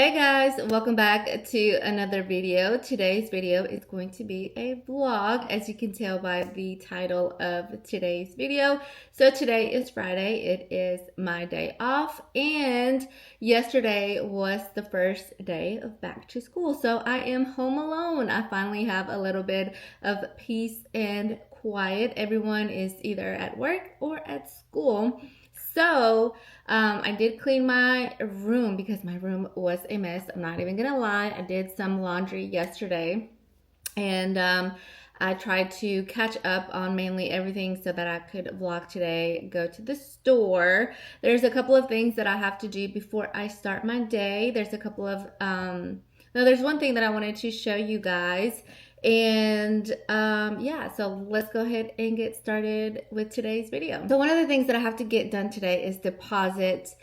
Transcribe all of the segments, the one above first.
Hey guys, welcome back to another video. Today's video is going to be a vlog, as you can tell by the title of today's video. So today is Friday, it is my day off, and yesterday was the first day of back to school. So I am home alone. I finally have a little bit of peace and quiet. Everyone is either at work or at school. So I did clean my room because my room was a mess. I'm not even gonna lie. I did some laundry yesterday, and I tried to catch up on mainly everything so that I could vlog today, go to the store. There's a couple of things that I have to do before I start my day. There's a couple of, no, there's one thing that I wanted to show you guys. And yeah, so let's go ahead and get started with today's video. So one of the things that I have to get done today is deposit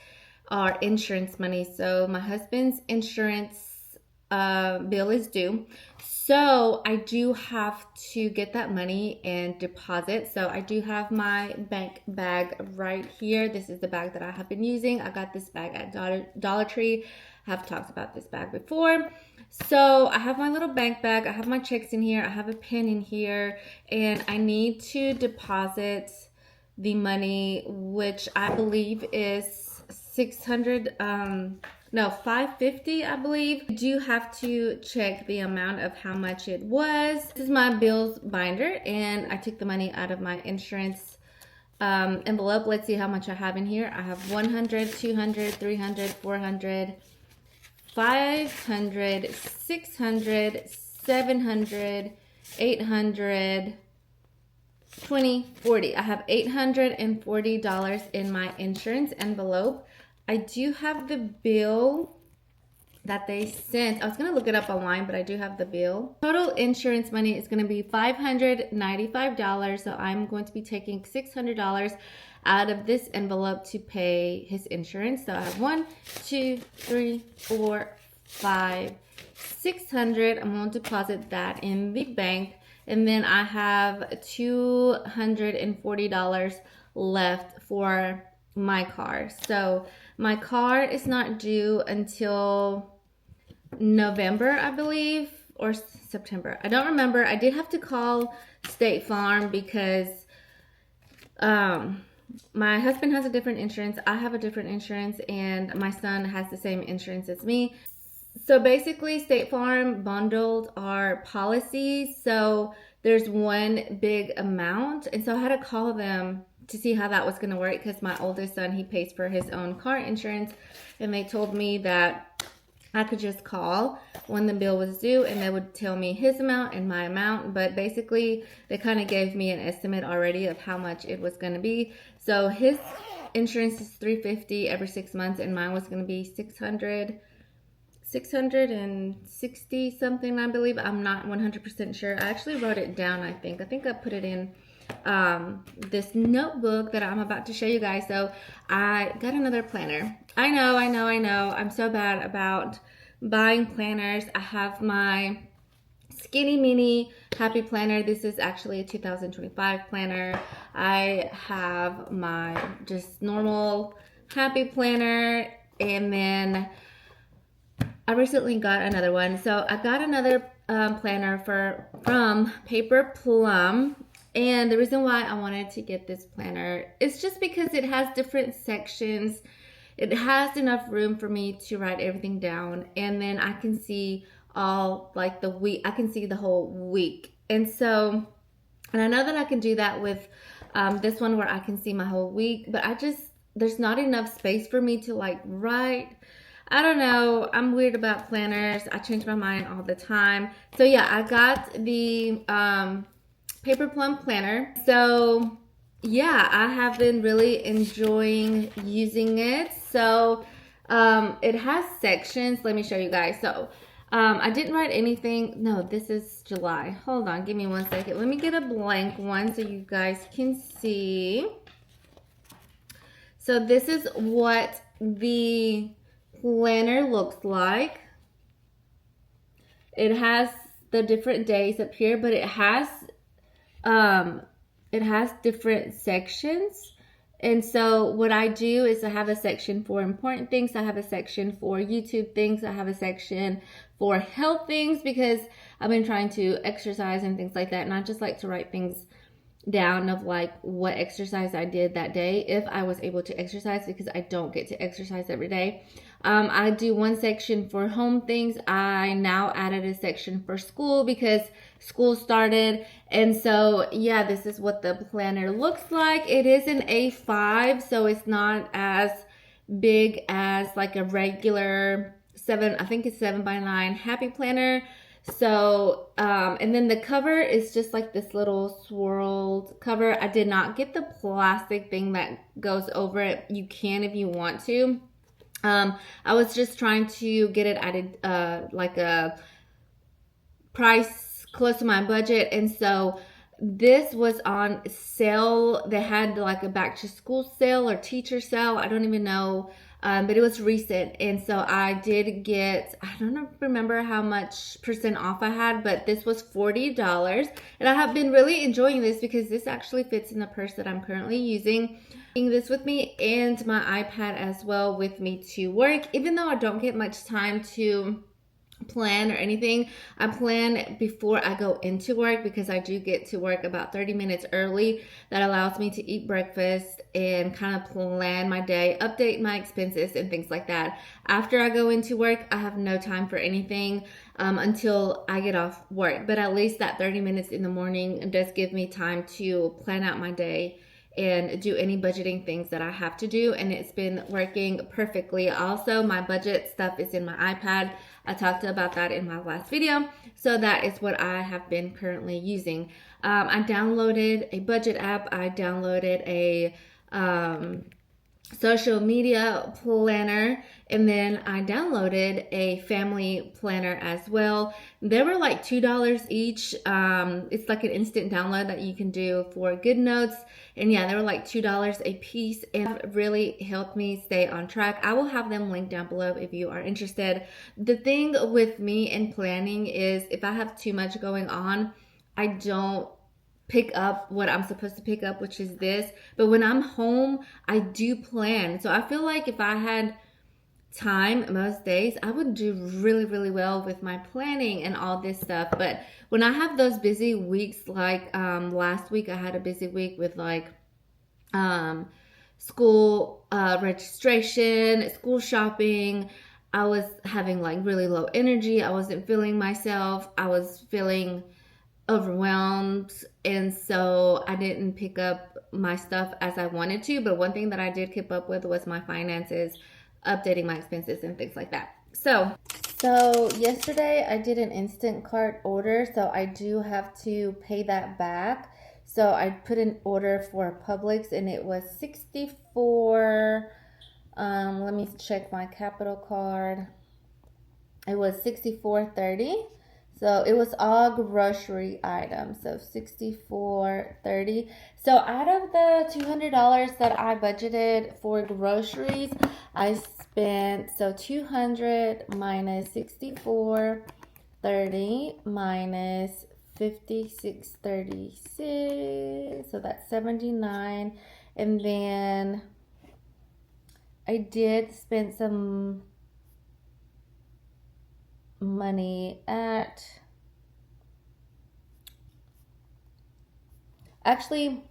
our insurance money. So my husband's insurance bill is due. So I do have to get that money and deposit. So I do have my bank bag right here. This is the bag that I have been using. I got this bag at Dollar Tree. I have talked about this bag before. So I have my little bank bag. I have my checks in here. I have a pen in here, and I need to deposit the money, which I believe is 600, no, 550, I believe. I do have to check the amount of how much it was. This is my bills binder, and I took the money out of my insurance envelope. Let's see how much I have in here. I have 100, 200, 300, 400, 500, 600, 700, 800, 20, 40. I have $840 in my insurance envelope. I do have the bill that they sent. I was going to look it up online, but I do have the bill. Total insurance money is going to be $595. So I'm going to be taking $600 out of this envelope to pay his insurance. So I have 1, 2, 3, 4, 5, 600. I'm going to deposit that in the bank. And then I have $240 left for my car. So my car is not due until November, I believe, or September. I don't remember. I did have to call State Farm because my husband has a different insurance. I have a different insurance, and my son has the same insurance as me. So basically, State Farm bundled our policies. So there's one big amount. And so I had to call them to see how that was going to work, because my oldest son, he pays for his own car insurance. And they told me that I could just call when the bill was due, and they would tell me his amount and my amount. But basically, they kind of gave me an estimate already of how much it was going to be. So his insurance is $350 every 6 months, and mine was going to be $660 something, I believe. I'm not 100% sure. I actually wrote it down, I think. I put it in this notebook that I'm about to show you guys. So I got another planner. I know. I'm so bad about buying planners. I have my Skinny Mini Happy Planner. This is actually a 2025 planner. I have my just normal Happy Planner, and then I recently got another one. So I got another planner from Paper Plum. And the reason why I wanted to get this planner is just because it has different sections. It has enough room for me to write everything down. And then I can see all like the week. I can see the whole week. And so, and I know that I can do that with this one where I can see my whole week. But there's not enough space for me to like write. I don't know. I'm weird about planners. I change my mind all the time. So yeah, I got the Paper Plum planner. So yeah, I have been really enjoying using it. So it has sections. Let me show you guys. So I didn't write anything. No, this is July. Hold on, give me 1 second. Let me get a blank one so you guys can see. So this is what the planner looks like. It has the different days up here, but it has different sections, And so what I do is I have a section for important things. I have a section for YouTube things. I have a section for health things because I've been trying to exercise and things like that. And I just like to write things down of like what exercise I did that day if I was able to exercise, because I don't get to exercise every day. I do one section for home things. I now added a section for school because school started. And so yeah, this is what the planner looks like. It is an A5, so it's not as big as like a regular 7, I think it's 7x9 happy planner. So, and then the cover is just like this little swirled cover. I did not get the plastic thing that goes over it. You can if you want to. I was just trying to get it at like a price close to my budget. And so this was on sale. They had like a back to school sale or teacher sale. I don't even know. But it was recent, and so I did get, I don't remember how much percent off I had, but this was $40, and I have been really enjoying this because this actually fits in the purse that I'm currently using. Taking this with me and my iPad as well with me to work, even though I don't get much time to plan or anything. I plan before I go into work because I do get to work about 30 minutes early. That allows me to eat breakfast and kind of plan my day, update my expenses and things like that. After I go into work, I have no time for anything until I get off work. But at least that 30 minutes in the morning does give me time to plan out my day and do any budgeting things that I have to do, and it's been working perfectly. Also, my budget stuff is in my iPad. I talked about that in my last video, so that is what I have been currently using. I downloaded a budget app. I downloaded a social media planner, and then I downloaded a family planner as well. They were like $2 each. It's like an instant download that you can do for GoodNotes, and yeah, they were like $2 a piece, and it really helped me stay on track. I will have them linked down below if you are interested. The thing with me and planning is if I have too much going on, I don't pick up what I'm supposed to pick up, which is this. But when I'm home, I do plan. So I feel like if I had time most days, I would do really, really well with my planning and all this stuff. But when I have those busy weeks, like last week, I had a busy week with like school registration, school shopping. I was having like really low energy. I wasn't feeling myself. I was feeling overwhelmed, and so I didn't pick up my stuff as I wanted to. But one thing that I did keep up with was my finances, updating my expenses and things like that. So yesterday I did an instant cart order, so I do have to pay that back. So I put an order for Publix, and it was 64. Let me check my Capital card. It was $64.30. So it was all grocery items, so $64.30. So out of the $200 that I budgeted for groceries, I spent, so 200 minus 64.30 minus 56.36, so that's 79. And then I did spend some money at, actually,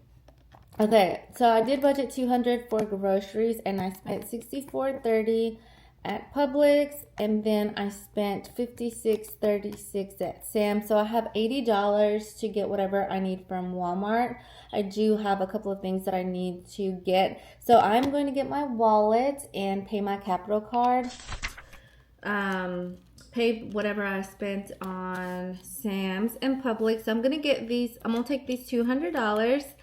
okay, so I did budget 200 for groceries, and I spent 64.30 at Publix, and then I spent 56.36 at Sam's. So I have $80 to get whatever I need from Walmart. I do have a couple of things that I need to get, so I'm going to get my wallet and pay my Capital card. Pay whatever I spent on Sam's and Publix. So I'm gonna get these. I'm gonna take these $200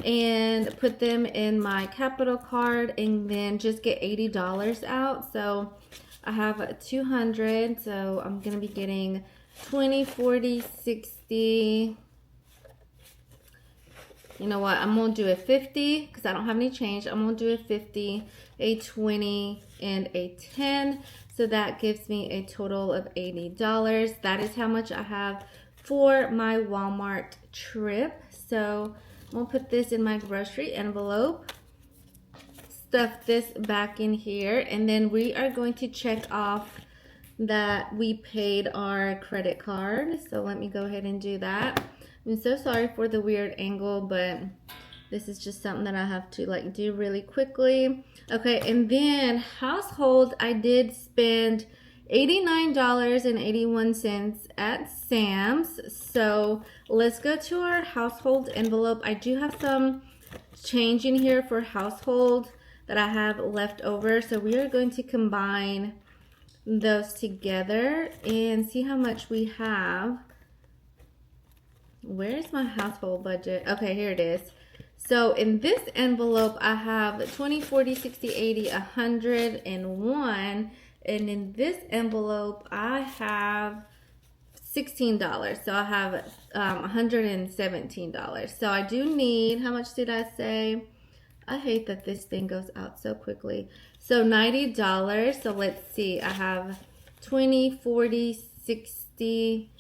and put them in my Capital card, and then just get $80 out. So I have 200. So I'm gonna be getting 20, 40, 60. You know what? I'm gonna do a 50 because I don't have any change. I'm gonna do a 50, a 20, and a 10. So that gives me a total of $80. That is how much I have for my Walmart trip. So I'm gonna put this in my grocery envelope. stuff this back in here, and then we are going to check off that we paid our credit card. So let me go ahead and do that. I'm so sorry for the weird angle, but this is just something that I have to like do really quickly. Okay, and then household, I did spend $89.81 at Sam's. So let's go to our household envelope. I do have some change in here for household that I have left over. So we are going to combine those together and see how much we have. Where's my household budget? Okay, here it is. So in this envelope, I have 20, 40, 60, 80, 101. And in this envelope, I have $16. So I have $117. So I do need, how much did I say? I hate that this thing goes out so quickly. So $90. So let's see. I have 20, 40, 60,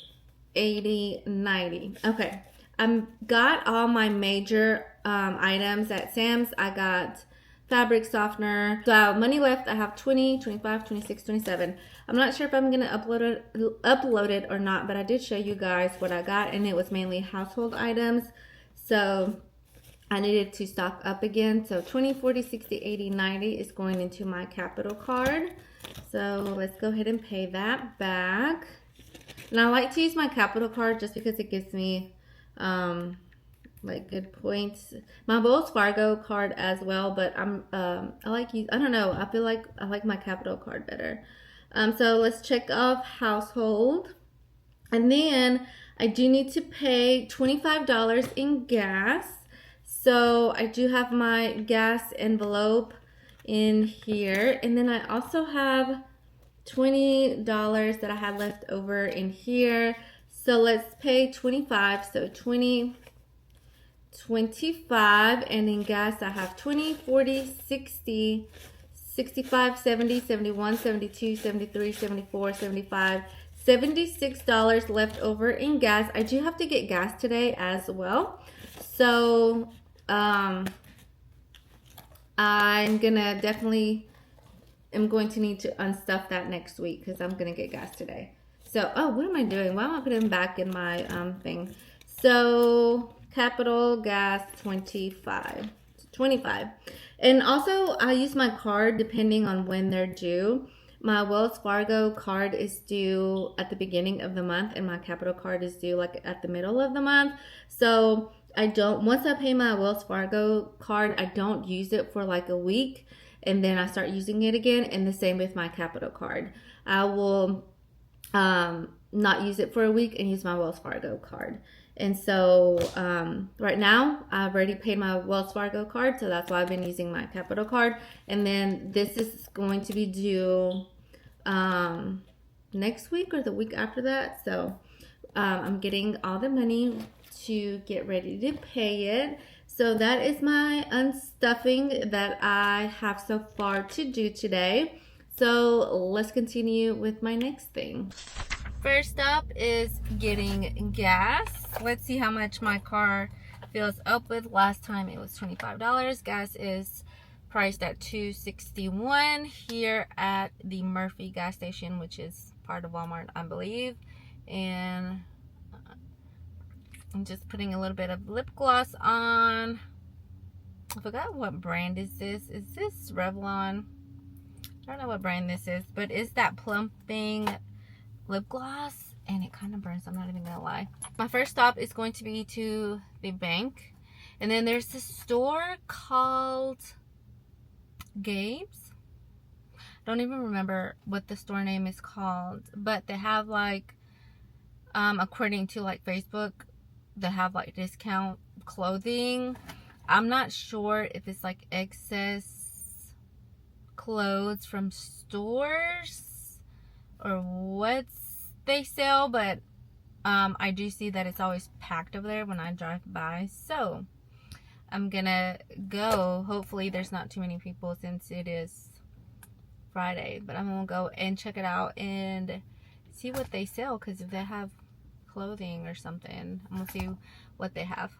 80, 90. Okay. I got all my major items at Sam's. I got fabric softener. So money left, I have 20, 25, 26, 27. I'm not sure if I'm going to upload it or not, but I did show you guys what I got, and it was mainly household items. So I needed to stock up again. So 20, 40, 60, 80, 90 is going into my Capital card. So let's go ahead and pay that back. And I like to use my Capital card just because it gives me like good points. My Wells Fargo card as well, but I don't know, I feel like I like my Capital card better. So let's check off household, and then I do need to pay $25 in gas. So I do have my gas envelope in here, and then I also have $20 that I had left over in here. So let's pay 25. So 20, 25, and in gas I have 20, 40, 60, 65, 70, 71, 72, 73, 74, 75, $76 left over in gas. I do have to get gas today as well. So I'm gonna definitely am going to need to unstuff that next week because I'm gonna get gas today. So, oh, what am I doing? Why am I putting them back in my thing? So, Capital, gas, 25. And also, I use my card depending on when they're due. My Wells Fargo card is due at the beginning of the month, and my Capital card is due like at the middle of the month. So, once I pay my Wells Fargo card, I don't use it for like a week, and then I start using it again, and the same with my Capital card. I will not use it for a week and use my Wells Fargo card. And so right now I've already paid my Wells Fargo card, so that's why I've been using my Capital card. And then this is going to be due next week or the week after that. So I'm getting all the money to get ready to pay it. So that is my unstuffing that I have so far to do today. So let's continue with my next thing. First up is getting gas. Let's see how much my car fills up with. Last time it was $25. Gas is priced at $2.61 here at the Murphy gas station, which is part of Walmart, I believe. And I'm just putting a little bit of lip gloss on. I forgot what brand is this. Is this Revlon? I don't know what brand this is, but it's that plumping lip gloss, and it kind of burns. I'm not even gonna lie. My first stop is going to be to the bank, and then there's this store called Gabe's. I don't even remember what the store name is called, but they have like according to like Facebook, they have like discount clothing. I'm not sure if it's like excess clothes from stores or what they sell, but I do see that it's always packed over there when I drive by. So I'm gonna go. Hopefully there's not too many people since it is Friday, but I'm gonna go and check it out and see what they sell, because if they have clothing or something, I'm gonna see what they have.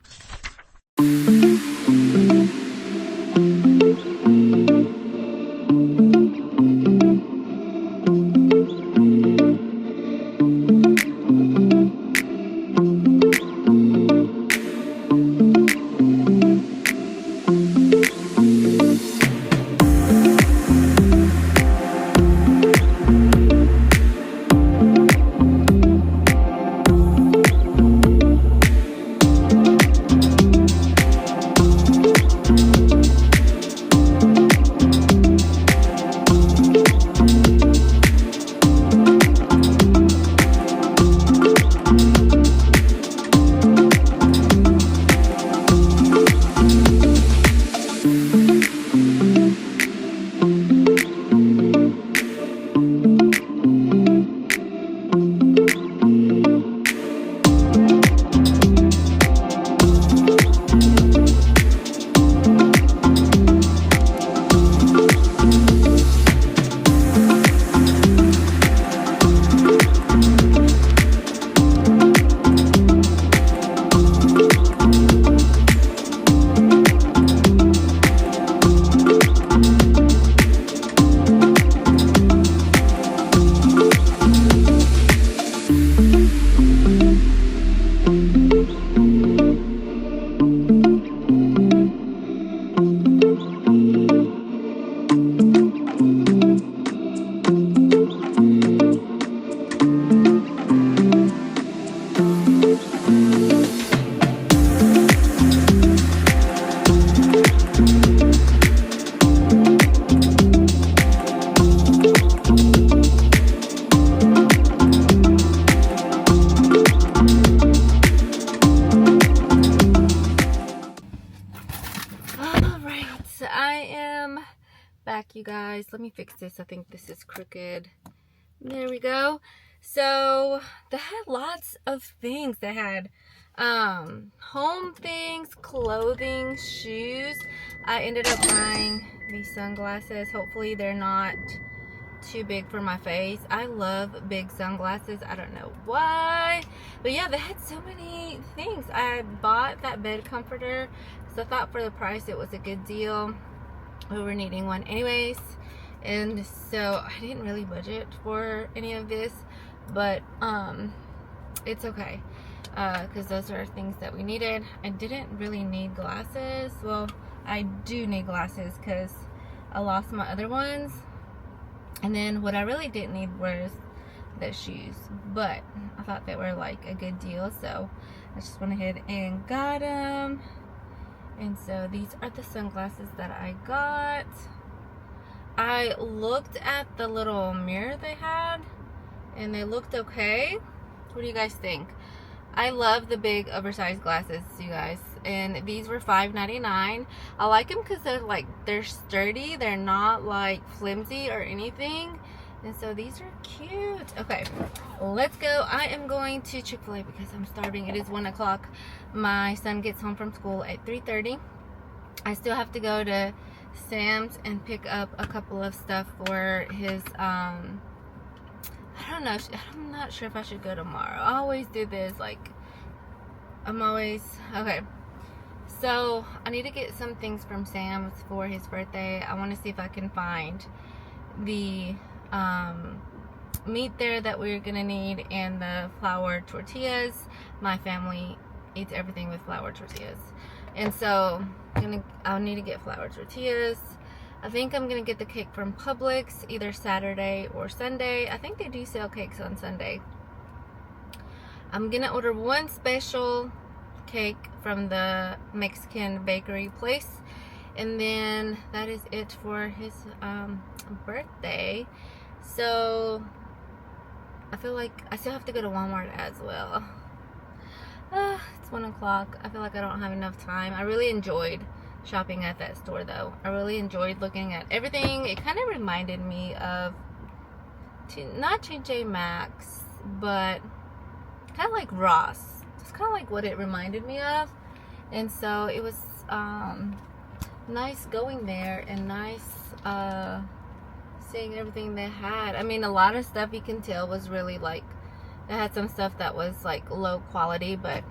Back, you guys. Let me fix this. I think this is crooked. There we go. So they had lots of things. They had home things, clothing, shoes. I ended up buying these sunglasses. Hopefully they're not too big for my face. I love big sunglasses. I don't know why, but yeah, they had so many things. I bought that bed comforter because I thought for the price it was a good deal. We were needing one anyways, and so I didn't really budget for any of this, but it's okay because those are things that we needed. I didn't really need glasses. Well, I do need glasses because I lost my other ones, and then what I really didn't need was the shoes, but I thought they were like a good deal, so I just went ahead and got them. And so these are the sunglasses that I got. I looked at the little mirror they had and they looked okay. What do you guys think? I love the big oversized glasses, you guys, and these were $5.99. I like them because they're sturdy. They're not like flimsy or anything. And so these are cute. Okay, let's go. I am going to Chick-fil-A because I'm starving. It is 1 o'clock. My son gets home from school at 3:30. I still have to go to Sam's and pick up a couple of stuff for his, I don't know. I'm not sure if I should go tomorrow. I always do this. Like, okay. So I need to get some things from Sam's for his birthday. I want to see if I can find the meat there that we're gonna need and the flour tortillas. My family eats everything with flour tortillas, and so I'll need to get flour tortillas. I think I'm gonna get the cake from Publix either Saturday or Sunday. I think they do sell cakes on Sunday. I'm gonna order one special cake from the Mexican bakery place, and then that is it for his birthday. So I feel like I still have to go to Walmart as well. It's 1 o'clock. I feel like I don't have enough time. I really enjoyed shopping at that store though. I really enjoyed looking at everything. It kind of reminded me of not TJ Maxx, but kind of like Ross. It's kind of like what it reminded me of. And so it was nice going there and nice seeing everything they had. I mean, a lot of stuff you can tell was really like, they had some stuff that was like low quality, but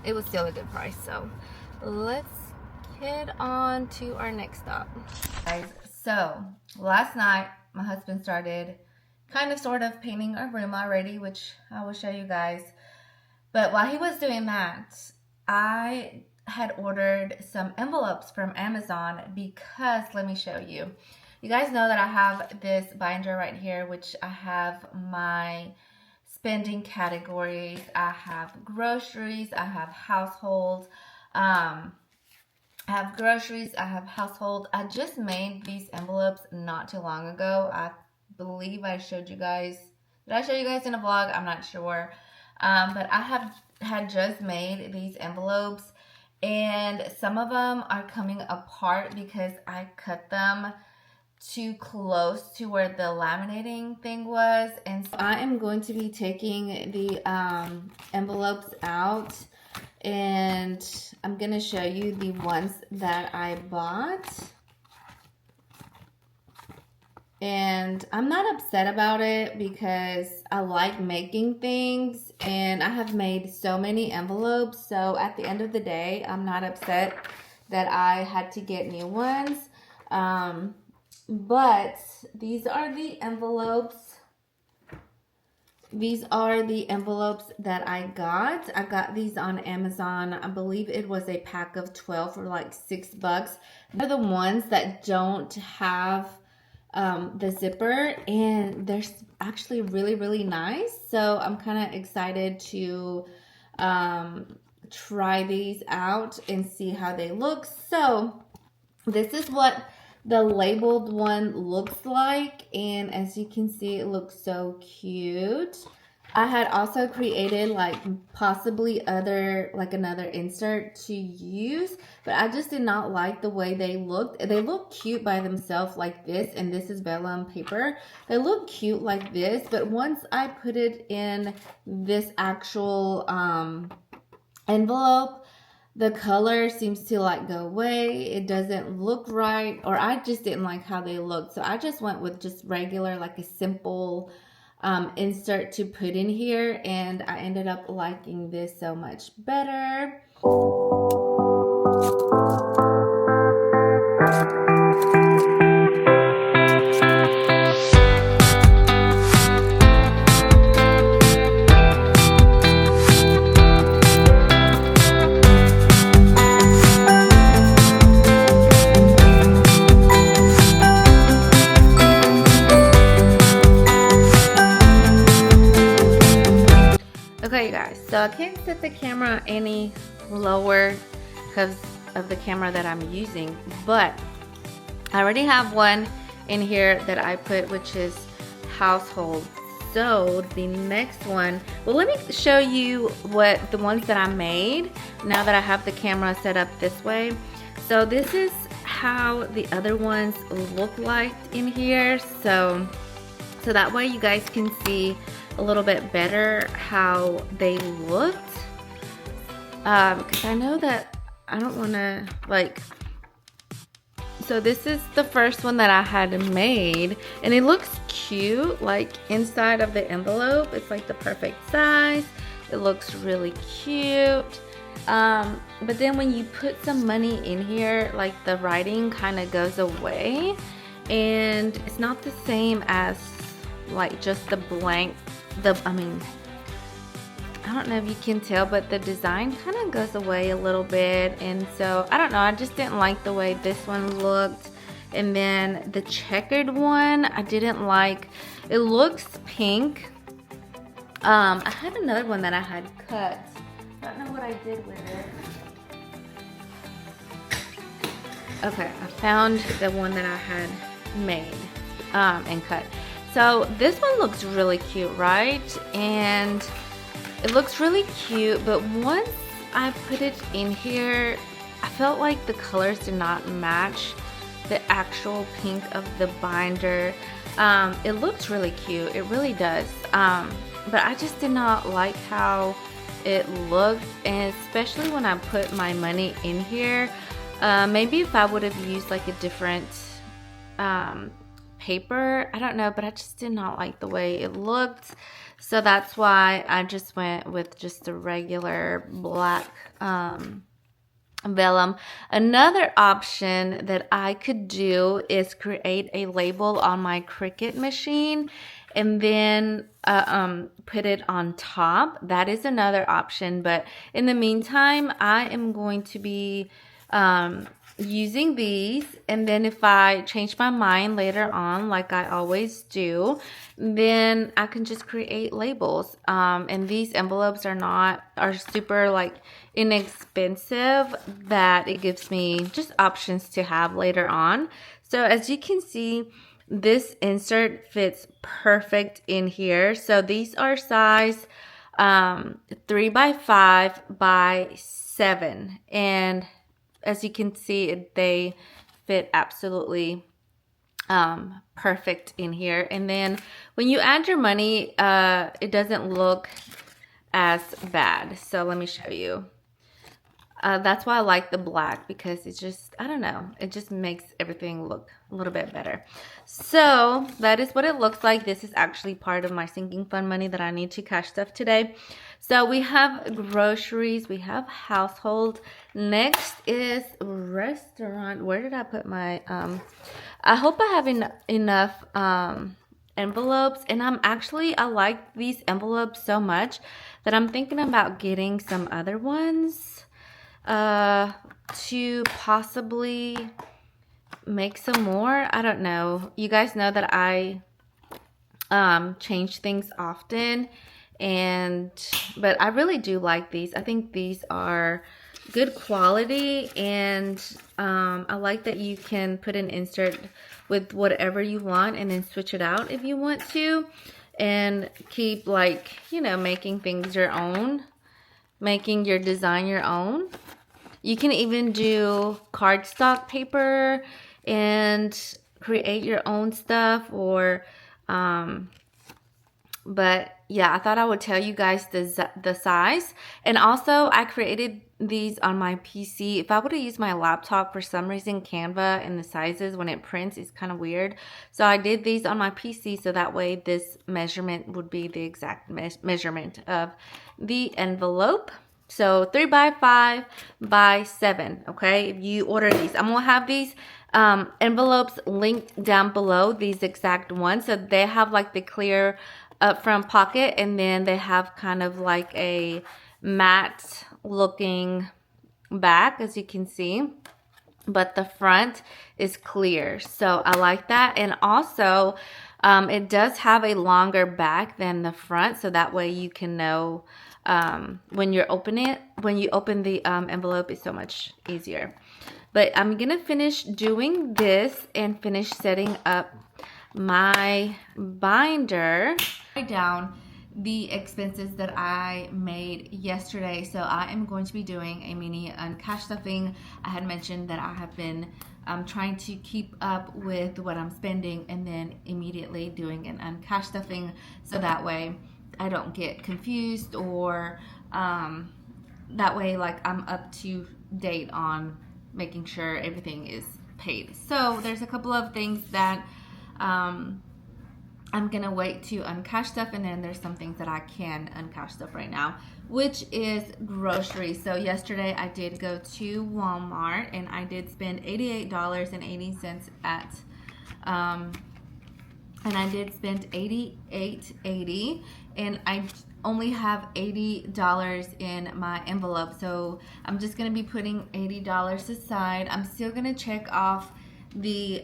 it was still a good price. So let's head on to our next stop. Guys, so last night my husband started kind of sort of painting a room already, which I will show you guys. But while he was doing that, I had ordered some envelopes from Amazon because, let me show you. You guys know that I have this binder right here, which I have my spending categories. I have groceries, I have household, I have groceries, I have household. I just made these envelopes not too long ago. I believe I showed you guys. Did I show you guys in a vlog? I'm not sure. But I had just made these envelopes, and some of them are coming apart because I cut them too close to where the laminating thing was. And so I am going to be taking the envelopes out, and I'm going to show you the ones that I bought. And I'm not upset about it because I like making things, and I have made so many envelopes. So at the end of the day, I'm not upset that I had to get new ones. But these are the envelopes. These are the envelopes that I got. I got these on Amazon. I believe it was a pack of 12 for like $6. They're the ones that don't have the zipper, and they're actually really nice. So I'm kind of excited to try these out and see how they look. So this is what the labeled one looks like, and as you can see, it looks so cute. I had also created like possibly another insert to use, but I just did not like the way they looked. They look cute by themselves like this, and this is vellum paper. They look cute like this, but once I put it in this actual envelope, the color seems to like go away. It doesn't look right, or I just didn't like how they looked. So I just went with just regular, like a simple insert to put in here, and I ended up liking this so much better. Okay, you guys, so I can't set the camera any lower because of the camera that I'm using, but I already have one in here that I put, which is household. So the next one, well, let me show you what the ones that I made now that I have the camera set up this way. So this is how the other ones look like in here. So that way you guys can see a little bit better how they looked, because I know that I don't want to like, so this is the first one that I had made, and it looks cute like inside of the envelope. It's like the perfect size. It looks really cute, but then when you put some money in here, like the writing kind of goes away, and it's not the same as like just the blank. I mean, I don't know if you can tell, but the design kind of goes away a little bit, and so I don't know, I just didn't like the way this one looked. And then the checkered one, I didn't like. It looks pink. I had another one that I had cut. I don't know what I did with it. Okay, I found the one that I had made and cut. So this one looks really cute, right? And it looks really cute, but once I put it in here, I felt like the colors did not match the actual pink of the binder. It looks really cute, it really does. But I just did not like how it looked, and especially when I put my money in here. Maybe if I would have used like a different paper, I don't know, but I just did not like the way it looked. So that's why I just went with just a regular black vellum. Another option that I could do is create a label on my Cricut machine, and then put it on top. That is another option, but in the meantime, I am going to be using these, and then if I change my mind later on, like I always do, then I can just create labels. And these envelopes are super like inexpensive, that it gives me just options to have later on. So as you can see, this insert fits perfect in here. So these are size 3 by 5 by 7, and as you can see, they fit absolutely perfect in here. And then when you add your money, it doesn't look as bad. So let me show you. That's why I like the black, because it's just, I don't know, it just makes everything look a little bit better. So that is what it looks like. This is actually part of my sinking fund money that I need to cash stuff today. So we have groceries, we have household. Next is restaurant. Where did I put my, I hope I have enough envelopes, and I like these envelopes so much that I'm thinking about getting some other ones to possibly make some more. I don't know. You guys know that I change things often, but I really do like these. I think these are good quality, and I like that you can put an insert with whatever you want and then switch it out if you want to, and keep, like, you know, making things your own, making your design your own. You can even do cardstock paper and create your own stuff, or but yeah, I thought I would tell you guys the size. And also, I created these on my PC. If I would have used my laptop, for some reason Canva and the sizes when it prints is kind of weird. So I did these on my PC, so that way this measurement would be the exact measurement of the envelope. So 3 by 5 by 7, okay? If you order these, I'm gonna have these envelopes linked down below, these exact ones. So they have like the clear upfront pocket, and then they have kind of like a matte looking back, as you can see, but the front is clear. So I like that. And also it does have a longer back than the front, so that way you can know when you open the envelope, is so much easier. But I'm gonna finish doing this and finish setting up my binder. Write down the expenses that I made yesterday. So I am going to be doing a mini uncash stuffing. I had mentioned that I have been trying to keep up with what I'm spending, and then immediately doing an uncash stuffing, so that way I don't get confused, or that way, like, I'm up to date on making sure everything is paid. So there's a couple of things that I'm gonna wait to uncash stuff, and then there's some things that I can uncash stuff right now, which is groceries. So yesterday I did go to Walmart, and I did spend $88.80 at and I did spend $88.80, and I only have $80 in my envelope, so I'm just gonna be putting $80 aside. I'm still gonna check off the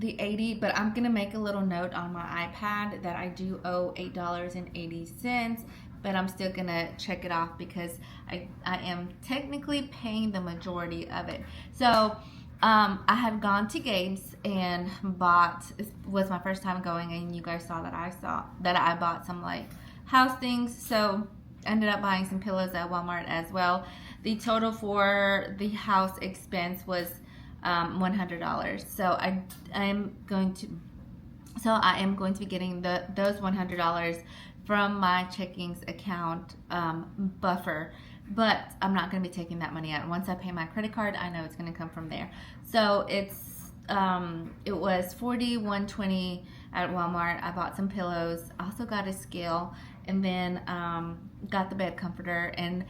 80, but I'm gonna make a little note on my iPad that I do owe $8.80, but I'm still gonna check it off because I am technically paying the majority of it. So I had gone to Gabe's and bought, it was my first time going, and you guys saw that I bought some like house things, so I ended up buying some pillows at Walmart as well. The total for the house expense was $100. So I am going to be getting those $100 from my checkings account buffer, but I'm not going to be taking that money out. Once I pay my credit card, I know it's going to come from there. So it was $41.20 at Walmart. I bought some pillows, also got a scale, and then got the bed comforter, and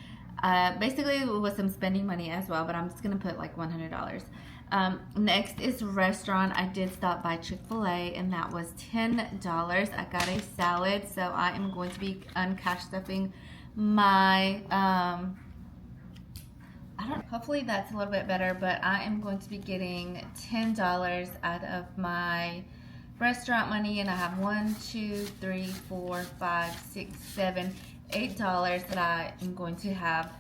basically it was some spending money as well, but I'm just going to put like $100. Next is restaurant. I did stop by Chick-fil-A and that was $10. I got a salad, so I am going to be uncash stuffing my I don't, hopefully that's a little bit better, but I am going to be getting $10 out of my restaurant money, and I have $1, 2, 3, 4, 5, 6, 7, $8 that I am going to have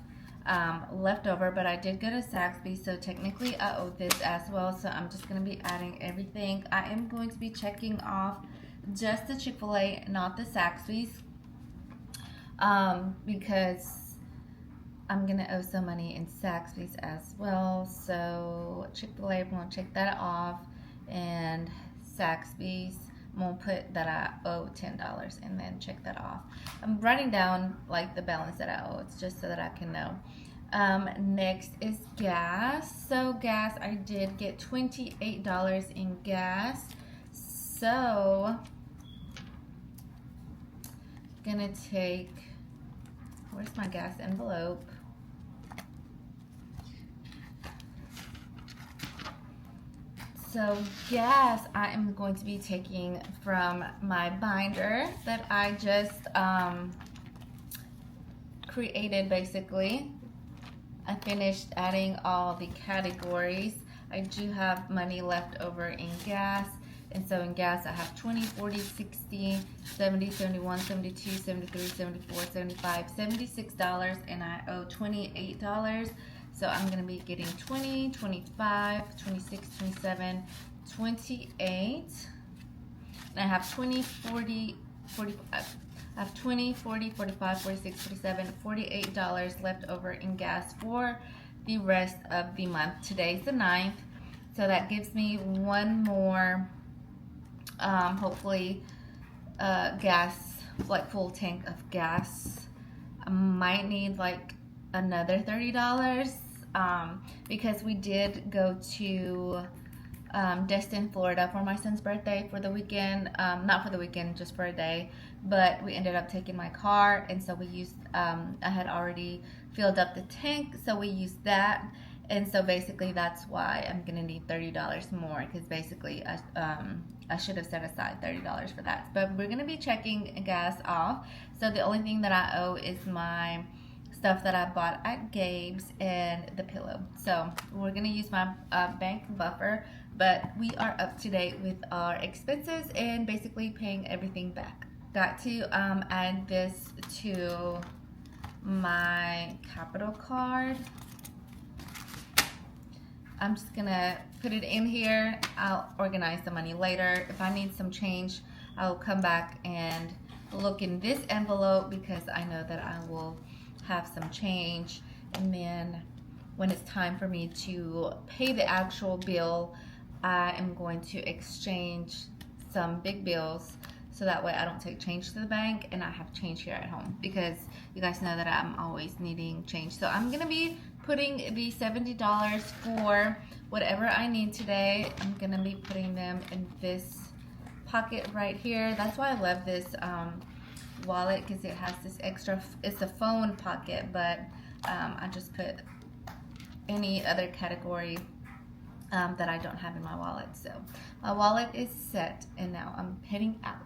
left over. But I did go to Saxby, so technically I owe this as well, so I'm just going to be adding everything. I am going to be checking off just the Chick-fil-A, not the Saxby's, because I'm gonna owe some money in Saxby's as well. So Chick-fil-A, I'm gonna check that off, and Saxby's, I'm gonna put that I owe $10 and then check that off. I'm writing down like the balance that I owe. It's just so that I can know. Next is gas. So gas, I did get $28 in gas. So gonna take, where's my gas envelope? So gas, I am going to be taking from my binder that I just created basically. I finished adding all the categories. I do have money left over in gas. And so in gas, I have 20, 40, 60, 70, 71, 72, 73, 74, 75, $76, and I owe $28. So I'm going to be getting 20, 25, 26, 27, 28. And I have 20, 40, 45. I have 20, 40, 45, 46, 47, $48 left over in gas for the rest of the month. Today's the 9th. So that gives me one more, hopefully, gas, like full tank of gas. I might need like another $30 because we did go to Destin, Florida for my son's birthday for the weekend. Not for the weekend, just for a day. But we ended up taking my car, and so we used, I had already filled up the tank, so we used that. And so basically that's why I'm gonna need $30 more, because basically I should have set aside $30 for that. But we're gonna be checking gas off. So the only thing that I owe is my stuff that I bought at Gabe's and the pillow. So we're gonna use my bank buffer, but we are up to date with our expenses and basically paying everything back. Got to add this to my Capital card. I'm just gonna put it in here. I'll organize the money later. If I need some change, I'll come back and look in this envelope because I know that I will have some change. And then when it's time for me to pay the actual bill, I am going to exchange some big bills so that way I don't take change to the bank and I have change here at home, because you guys know that I'm always needing change. So I'm gonna be putting the $70 for whatever I need today. I'm gonna be putting them in this pocket right here. That's why I love this wallet, because it has this extra, it's a phone pocket, but I just put any other category that I don't have in my wallet. So my wallet is set, and now I'm heading out.